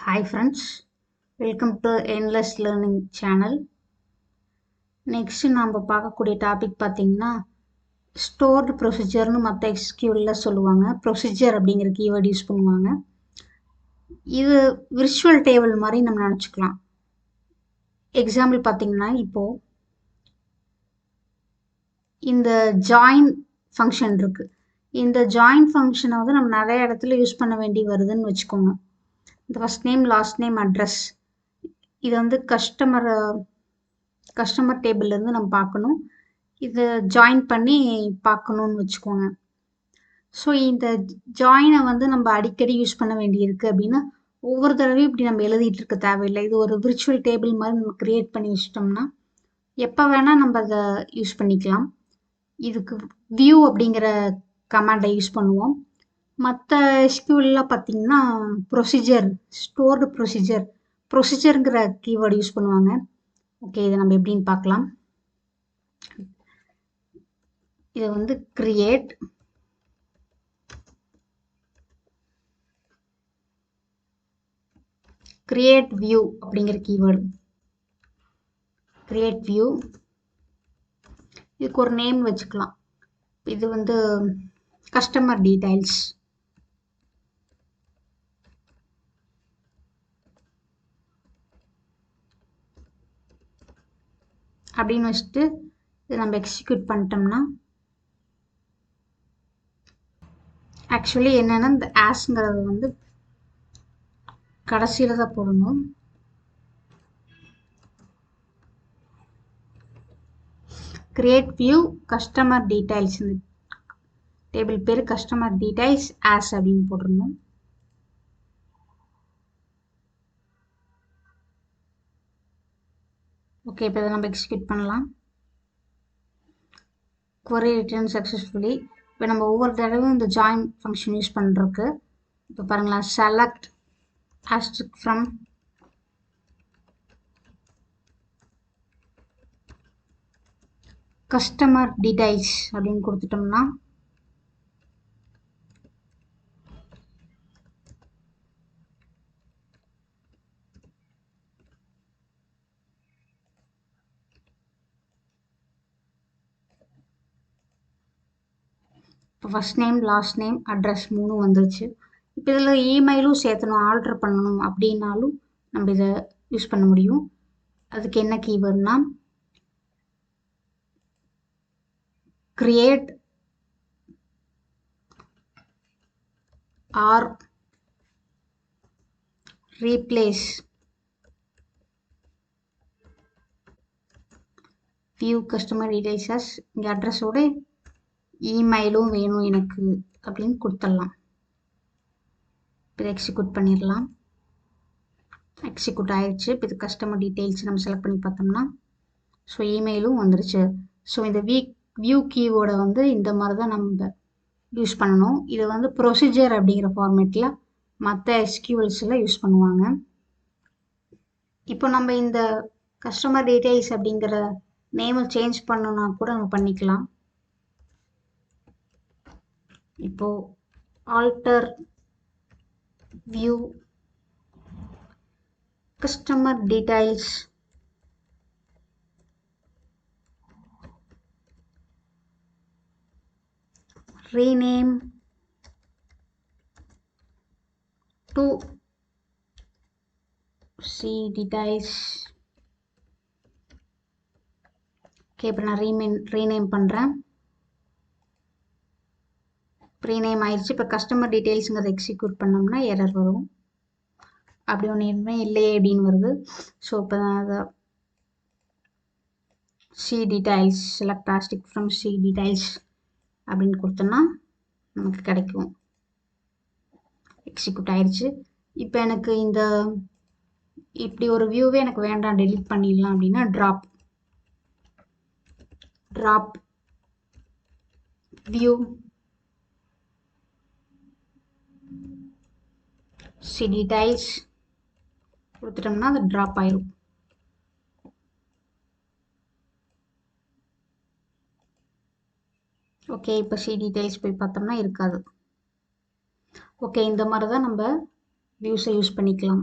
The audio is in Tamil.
Hi friends, welcome to Endless Learning channel. Next நம்ம பார்க்கக்கூடிய டாபிக் பார்த்தீங்கன்னா ஸ்டோர்டு ப்ரொசீஜர்னு மற்ற எக்ஸ்கியூவில் சொல்லுவாங்க. ப்ரொசீஜர் அப்படிங்கிற கீவேர்டு யூஸ் பண்ணுவாங்க. இது விர்ச்சுவல் டேபிள் மாதிரி நம்ம நினச்சிக்கலாம். எக்ஸாம்பிள் பார்த்தீங்கன்னா இப்போது இந்த ஜாயின் ஃபங்க்ஷன் இருக்குது. இந்த ஜாயின் ஃபங்க்ஷனை வந்து நம்ம நிறைய இடத்துல யூஸ் பண்ண வேண்டி வருதுன்னு வச்சுக்கோங்க. இந்த first name last name address இது வந்து கஸ்டமர் டேபிள்லேருந்து நம்ம பார்க்கணும். இதை ஜாயின் பண்ணி பார்க்கணுன்னு வச்சுக்கோங்க. ஸோ இந்த ஜாயினை வந்து நம்ம அடிக்கடி யூஸ் பண்ண வேண்டியிருக்கு அப்படின்னா ஒவ்வொரு தடவையும் இப்படி நம்ம எழுதிட்டு இருக்க தேவையில்லை. இது ஒரு விர்ச்சுவல் டேபிள் மாதிரி நம்ம கிரியேட் பண்ணி வச்சிட்டோம்னா எப்போ வேணால் நம்ம அதை யூஸ் பண்ணிக்கலாம். இதுக்கு வியூ அப்படிங்கிற கமாண்டை யூஸ் பண்ணுவோம். மற்ற எஸ்கியூஎல்லாம் பார்த்தீங்கன்னா ப்ரொசீஜர், ஸ்டோர்டு ப்ரொசீஜருங்கிற கீவேர்டு யூஸ் பண்ணுவாங்க. ஓகே, இதை நம்ம எப்படின்னு பார்க்கலாம். இதை வந்து கிரியேட் வியூ அப்படிங்கிற கீவேர்டு. கிரியேட் வியூ, இதுக்கு ஒரு நேம் வச்சுக்கலாம். இது வந்து கஸ்டமர் டீடைல்ஸ் அப்படின்னு வச்சுட்டு இதை நம்ம எக்ஸிக்யூட் பண்ணிட்டோம்னா ஆக்சுவலி என்னென்னா இந்த ஆஸ்ங்கிறது வந்து கடைசியில் தான் போடணும். கிரியேட் வியூ கஸ்டமர் டீடைல்ஸ், இந்த டேபிள் பேர் கஸ்டமர் டீடைல்ஸ் ஆஸ் அப்படின்னு போட்டுருணும். ஓகே, இப்போ இதை நம்ம எக்ஸிக்யூட் பண்ணலாம். query return successfully. இப்போ நம்ம ஒவ்வொரு தடவையும் இந்த ஜாயின் ஃபங்க்ஷன் யூஸ் பண்ணுறதுக்கு இப்போ பாருங்களேன், select asterisk from customer details அப்படின்னு கொடுத்துட்டோம்னா இப்போ first name last name address 3 வந்துருச்சு. இப்போ இதில் இமெயிலும் சேர்த்தணும், ஆல்டர் பண்ணணும் அப்படின்னாலும் நம்ம இதை யூஸ் பண்ண முடியும். அதுக்கு என்ன கீவேர்ட்னா create or replace view customer details as. இங்கே அட்ரஸோட இமெயிலும் வேணும் எனக்கு அப்படின்னு கொடுத்துடலாம். இப்போ எக்ஸிக்யூட் பண்ணிடலாம். எக்ஸிக்யூட் ஆயிடுச்சு. இப்போ இது கஸ்டமர் டீடைல்ஸ் நம்ம செலக்ட் பண்ணி பார்த்தோம்னா ஸோ இமெயிலும் வந்துருச்சு. ஸோ இந்த வியூ கீவேர்டை வந்து இந்த மாதிரி தான் நம்ம யூஸ் பண்ணணும். இது வந்து ப்ரொசீஜர் அப்படிங்கிற ஃபார்மேட்டில் மற்ற எஸ்கியூஎல்ஸில் யூஸ் பண்ணுவாங்க. இப்போ நம்ம இந்த கஸ்டமர் டீடைல்ஸ் அப்படிங்கிற நேமை சேஞ்ச் பண்ணணும்னா கூட நம்ம பண்ணிக்கலாம். இப்போ alter view customer details rename to see details. Okay, இப்போ நான் ரீநேம் பண்ணுறேன். ரீநேம் ஆயிடுச்சு. இப்போ கஸ்டமர் டீடைல்ஸுங்கிறத எக்ஸிக்யூட் பண்ணோம்னா எரர் வரும். அப்படி ஒன்று எதுவுமே இல்லையே அப்படின்னு வருது. ஸோ இப்போ நான் அதை C details select plastic from C details அப்படின்னு கொடுத்தோன்னா நமக்கு கிடைக்கும். எக்ஸிக்யூட் ஆயிடுச்சு. இப்போ எனக்கு இந்த இப்படி ஒரு வியூவே எனக்கு வேண்டாம், டெலீட் பண்ணிடலாம் அப்படின்னா ட்ராப் வியூ சி டீடைல்ஸ் கொடுத்துட்டோம்னா அது ட்ராப் ஆயிடும். ஓகே, இப்போ சி டீடைல்ஸ் போய் பார்த்தோம்னா இருக்காது. ஓகே, இந்த மாதிரி தான் நம்ம வியூஸை யூஸ் பண்ணிக்கலாம்.